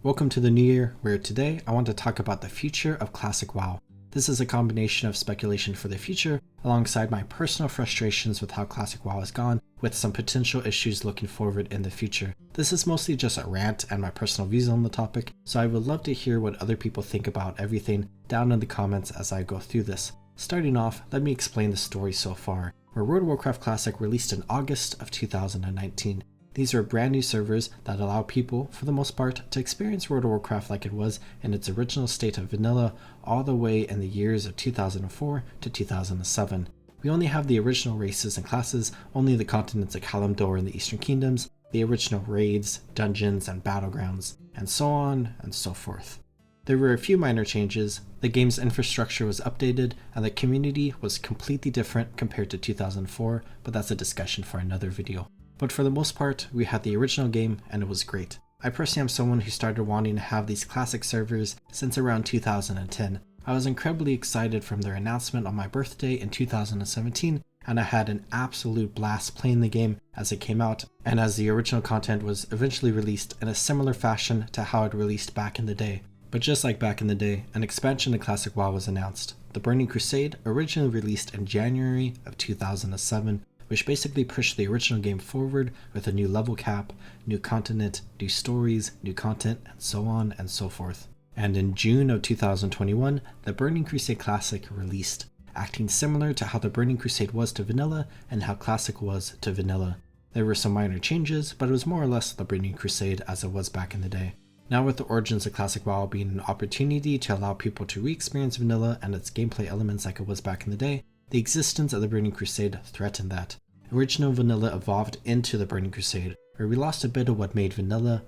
Welcome to the new year, where today I want to talk about the future of classic WoW. This is a combination of speculation for the future, alongside my personal frustrations with how classic WoW has gone, with some potential issues looking forward in the future. This is mostly just a rant and my personal views on the topic, so I would love to hear what other people think about everything down in the comments as I go through this. Starting off, let me explain the story so far, where World of Warcraft Classic released in August of 2019. These are brand new servers that allow people, for the most part, to experience World of Warcraft like it was in its original state of vanilla all the way in the years of 2004 to 2007. We only have the original races and classes, only the continents of Kalimdor and the Eastern Kingdoms, the original raids, dungeons, and battlegrounds, and so on and so forth. There were a few minor changes, the game's infrastructure was updated, and the community was completely different compared to 2004, but that's a discussion for another video. But for the most part, we had the original game and it was great. I personally am someone who started wanting to have these classic servers since around 2010. I was incredibly excited from their announcement on my birthday in 2017, and I had an absolute blast playing the game as it came out, and as the original content was eventually released in a similar fashion to how it released back in the day. But just like back in the day, an expansion to Classic WoW was announced. The Burning Crusade, originally released in January of 2007, which basically pushed the original game forward with a new level cap, new continent, new stories, new content, and so on and so forth. And in June of 2021, the Burning Crusade Classic released, acting similar to how the Burning Crusade was to vanilla and how Classic was to vanilla. There were some minor changes, but it was more or less the Burning Crusade as it was back in the day. Now with the origins of Classic WoW being an opportunity to allow people to re-experience vanilla and its gameplay elements like it was back in the day, the existence of the Burning Crusade threatened that. Original vanilla evolved into the Burning Crusade, where we lost a bit of what made vanilla,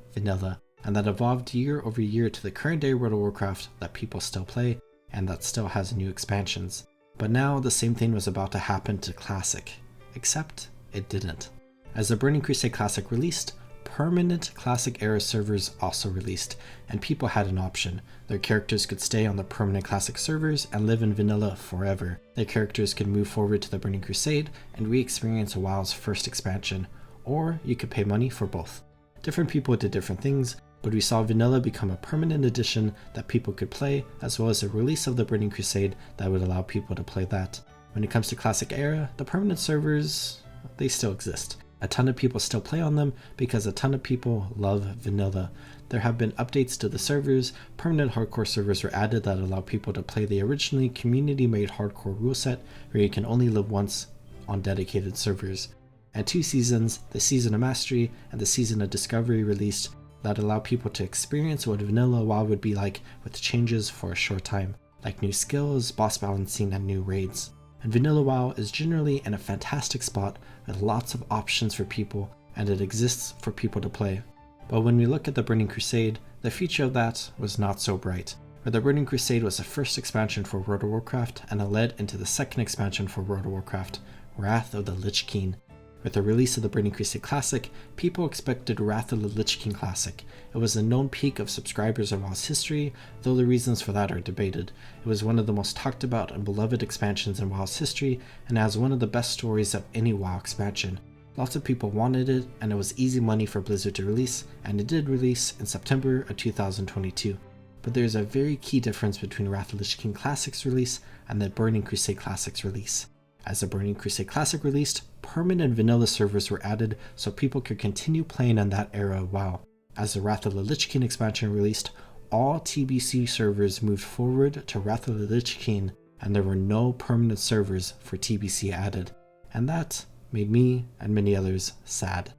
and that evolved year over year to the current day World of Warcraft that people still play, and that still has new expansions. But now the same thing was about to happen to Classic, except it didn't. As the Burning Crusade Classic released, permanent Classic era servers also released, and people had an option. Their characters could stay on the permanent Classic servers and live in vanilla forever. Their characters could move forward to the Burning Crusade and re-experience WoW's first expansion, or you could pay money for both. Different people did different things, but we saw vanilla become a permanent edition that people could play, as well as a release of the Burning Crusade that would allow people to play that. When it comes to Classic era, the permanent servers, they still exist. A ton of people still play on them because a ton of people love vanilla. There have been updates to the servers, permanent hardcore servers were added that allow people to play the originally community-made hardcore rule set where you can only live once on dedicated servers. And 2 seasons, the Season of Mastery and the Season of Discovery released that allow people to experience what vanilla WoW would be like with changes for a short time, like new skills, boss balancing, and new raids. And vanilla WoW is generally in a fantastic spot with lots of options for people, and it exists for people to play. But when we look at the Burning Crusade, the future of that was not so bright, where the Burning Crusade was the first expansion for World of Warcraft and it led into the second expansion for World of Warcraft, Wrath of the Lich King. With the release of the Burning Crusade Classic, people expected Wrath of the Lich King Classic. It was a known peak of subscribers in WoW's history, though the reasons for that are debated. It was one of the most talked about and beloved expansions in WoW's history, and has one of the best stories of any WoW expansion. Lots of people wanted it, and it was easy money for Blizzard to release, and it did release in September of 2022. But there is a very key difference between Wrath of the Lich King Classic's release and the Burning Crusade Classic's release. As the Burning Crusade Classic released, permanent vanilla servers were added so people could continue playing on that era of WoW. As the Wrath of the Lich King expansion released, all TBC servers moved forward to Wrath of the Lich King, and there were no permanent servers for TBC added. And that made me and many others sad.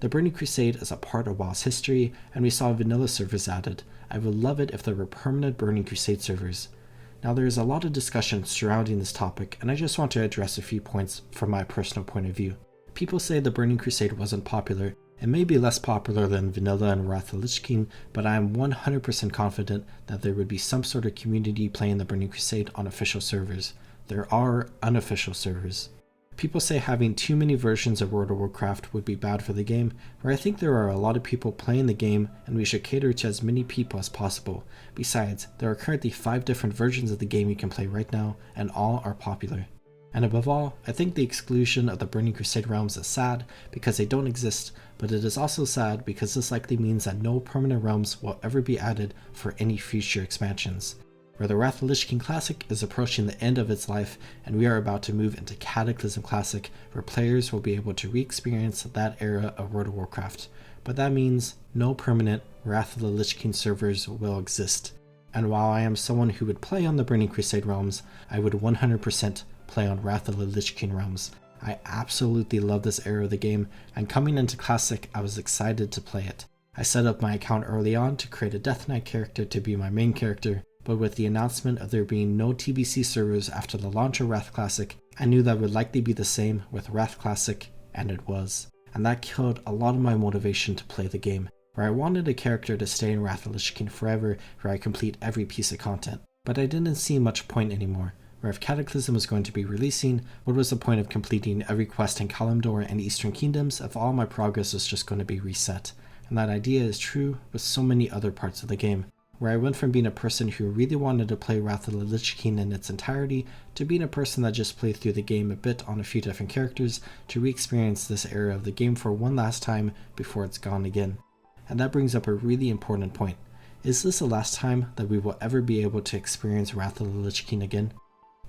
The Burning Crusade is a part of WoW's history, and we saw vanilla servers added. I would love it if there were permanent Burning Crusade servers. Now there is a lot of discussion surrounding this topic, and I just want to address a few points from my personal point of view. People say the Burning Crusade wasn't popular. It may be less popular than vanilla and Wrath of the Lich King, but I am 100% confident that there would be some sort of community playing the Burning Crusade on official servers. There are unofficial servers. People say having too many versions of World of Warcraft would be bad for the game, where I think there are a lot of people playing the game and we should cater to as many people as possible. Besides, there are currently 5 different versions of the game you can play right now, and all are popular. And above all, I think the exclusion of the Burning Crusade realms is sad because they don't exist, but it is also sad because this likely means that no permanent realms will ever be added for any future expansions. Where the Wrath of the Lich King Classic is approaching the end of its life, and we are about to move into Cataclysm Classic, where players will be able to re-experience that era of World of Warcraft. But that means no permanent Wrath of the Lich King servers will exist. And while I am someone who would play on the Burning Crusade realms, I would 100% play on Wrath of the Lich King realms. I absolutely love this era of the game, and coming into Classic, I was excited to play it. I set up my account early on to create a Death Knight character to be my main character, but with the announcement of there being no TBC servers after the launch of Wrath Classic, I knew that would likely be the same with Wrath Classic, and it was. And that killed a lot of my motivation to play the game, where I wanted a character to stay in Wrath of the Lich King forever, where I complete every piece of content. But I didn't see much point anymore, where if Cataclysm was going to be releasing, what was the point of completing every quest in Kalimdor and Eastern Kingdoms if all my progress was just going to be reset? And that idea is true with so many other parts of the game, where I went from being a person who really wanted to play Wrath of the Lich King in its entirety, to being a person that just played through the game a bit on a few different characters, to re-experience this era of the game for one last time before it's gone again. And that brings up a really important point. Is this the last time that we will ever be able to experience Wrath of the Lich King again?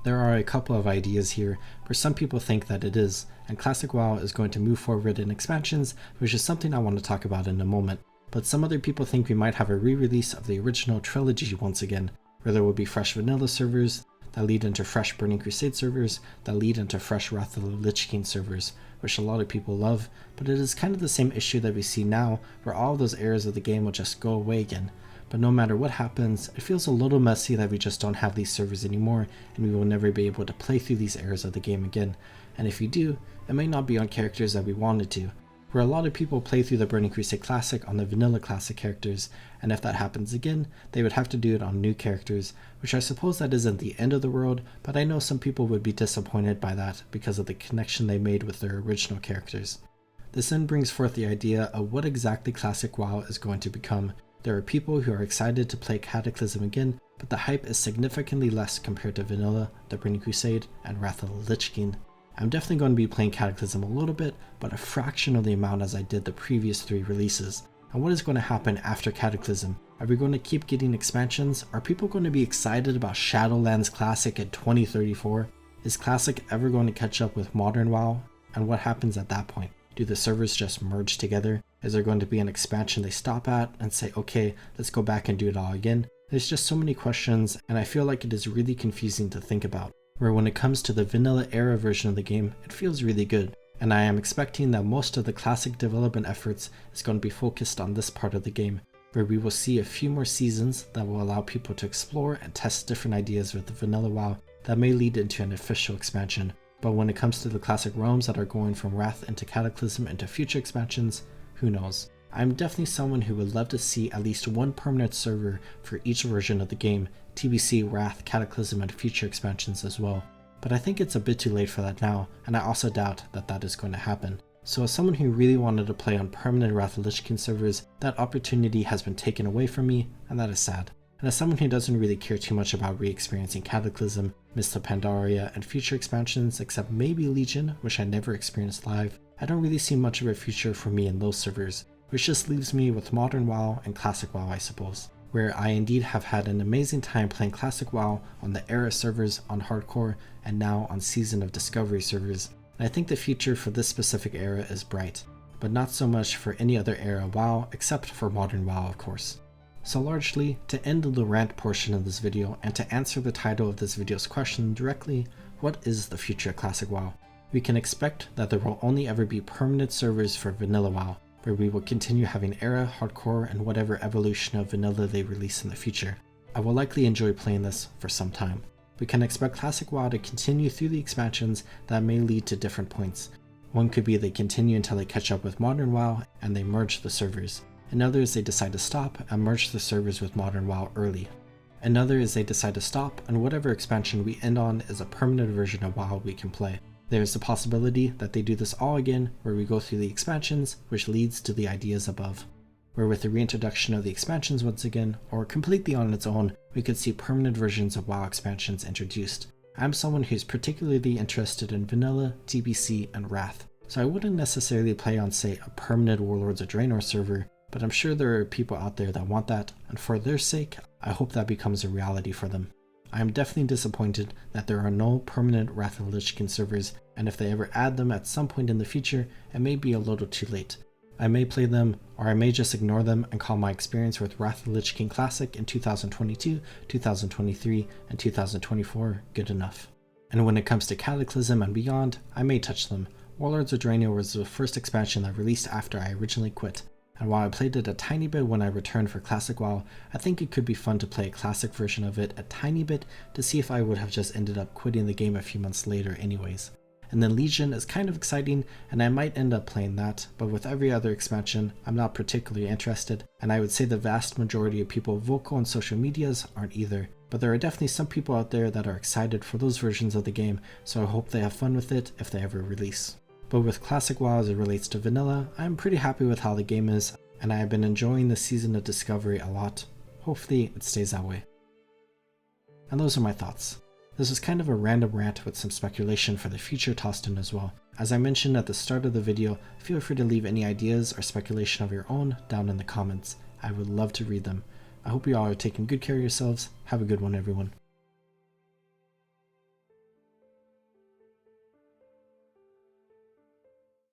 There are a couple of ideas here, where some people think that it is, and Classic WoW is going to move forward in expansions, which is something I want to talk about in a moment. But some other people think we might have a re-release of the original trilogy once again, where there will be fresh vanilla servers that lead into fresh Burning Crusade servers that lead into fresh Wrath of the Lich King servers, which a lot of people love, but it is kind of the same issue that we see now, where all of those eras of the game will just go away again. But no matter what happens, it feels a little messy that we just don't have these servers anymore, and we will never be able to play through these eras of the game again. And if we do, it may not be on characters that we wanted to, where a lot of people play through the Burning Crusade Classic on the vanilla classic characters, and if that happens again, they would have to do it on new characters, which I suppose that isn't the end of the world, but I know some people would be disappointed by that because of the connection they made with their original characters. This then brings forth the idea of what exactly Classic WoW is going to become. There are people who are excited to play Cataclysm again, but the hype is significantly less compared to vanilla, the Burning Crusade, and Wrath of the Lich King. I'm definitely going to be playing Cataclysm a little bit, but a fraction of the amount as I did the previous 3 releases. And what is going to happen after Cataclysm? Are we going to keep getting expansions? Are people going to be excited about Shadowlands Classic in 2034? Is Classic ever going to catch up with Modern WoW? And what happens at that point? Do the servers just merge together? Is there going to be an expansion they stop at and say, okay, let's go back and do it all again? There's just so many questions, and I feel like it is really confusing to think about. Where when it comes to the vanilla era version of the game, it feels really good, and I am expecting that most of the classic development efforts is going to be focused on this part of the game, where we will see a few more seasons that will allow people to explore and test different ideas with the vanilla WoW that may lead into an official expansion. But when it comes to the classic realms that are going from Wrath into Cataclysm into future expansions, who knows? I'm definitely someone who would love to see at least one permanent server for each version of the game, TBC, Wrath, Cataclysm, and future expansions as well. But I think it's a bit too late for that now, and I also doubt that that is going to happen. So as someone who really wanted to play on permanent Wrath of the Lich King servers, that opportunity has been taken away from me, and that is sad. And as someone who doesn't really care too much about re-experiencing Cataclysm, Mists of Pandaria, and future expansions except maybe Legion, which I never experienced live, I don't really see much of a future for me in those servers, which just leaves me with Modern WoW and Classic WoW, I suppose, where I indeed have had an amazing time playing Classic WoW on the Era servers on Hardcore and now on Season of Discovery servers, and I think the future for this specific era is bright, but not so much for any other era WoW except for Modern WoW of course. So largely, to end the rant portion of this video and to answer the title of this video's question directly, what is the future of Classic WoW? We can expect that there will only ever be permanent servers for Vanilla WoW, where we will continue having Era, Hardcore, and whatever evolution of Vanilla they release in the future. I will likely enjoy playing this for some time. We can expect Classic WoW to continue through the expansions that may lead to different points. One could be they continue until they catch up with Modern WoW and they merge the servers. In others, they decide to stop and merge the servers with Modern WoW early. Another is they decide to stop and whatever expansion we end on is a permanent version of WoW we can play. There is the possibility that they do this all again where we go through the expansions, which leads to the ideas above. Where with the reintroduction of the expansions once again, or completely on its own, we could see permanent versions of WoW expansions introduced. I'm someone who's particularly interested in vanilla, TBC, and Wrath, so I wouldn't necessarily play on, say, a permanent Warlords of Draenor server, but I'm sure there are people out there that want that, and for their sake, I hope that becomes a reality for them. I am definitely disappointed that there are no permanent Wrath of the Lich King servers, and if they ever add them at some point in the future, it may be a little too late. I may play them, or I may just ignore them and call my experience with Wrath of the Lich King Classic in 2022, 2023, and 2024 good enough. And when it comes to Cataclysm and beyond, I may touch them. Warlords of Draenor was the first expansion that released after I originally quit, and while I played it a tiny bit when I returned for Classic WoW, I think it could be fun to play a classic version of it a tiny bit to see if I would have just ended up quitting the game a few months later anyways. And then Legion is kind of exciting, and I might end up playing that, but with every other expansion, I'm not particularly interested, and I would say the vast majority of people vocal on social medias aren't either. But there are definitely some people out there that are excited for those versions of the game, so I hope they have fun with it if they ever release. But with Classic WoW as it relates to vanilla, I'm pretty happy with how the game is, and I have been enjoying the season of Discovery a lot. Hopefully it stays that way. And those are my thoughts. This was kind of a random rant with some speculation for the future tossed in as well. As I mentioned at the start of the video, feel free to leave any ideas or speculation of your own down in the comments. I would love to read them. I hope you all are taking good care of yourselves. Have a good one, everyone.